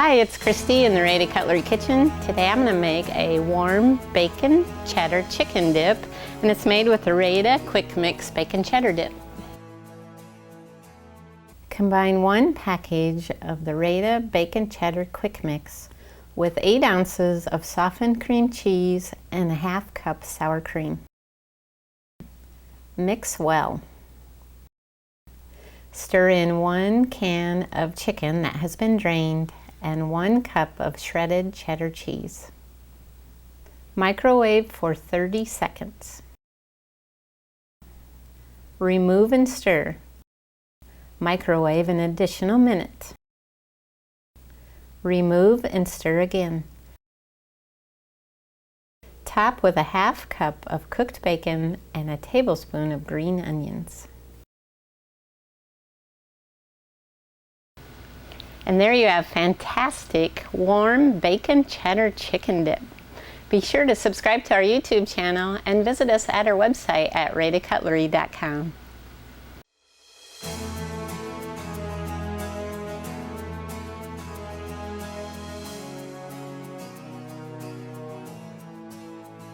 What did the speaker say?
Hi, it's Christy in the Rada Cutlery Kitchen. Today I'm going to make a warm bacon cheddar chicken dip, and it's made with the Rada Quick Mix Bacon Cheddar Dip. Combine 1 package of the Rada Bacon Cheddar Quick Mix with 8 ounces of softened cream cheese and a ½ cup sour cream. Mix well. Stir in 1 can of chicken that has been drained and 1 cup of shredded cheddar cheese. Microwave for 30 seconds. Remove and stir. Microwave an additional minute. Remove and stir again. Top with a ½ cup of cooked bacon and a tablespoon of green onions. And there you have fantastic warm bacon cheddar chicken dip. Be sure to subscribe to our YouTube channel and visit us at our website at radacutlery.com.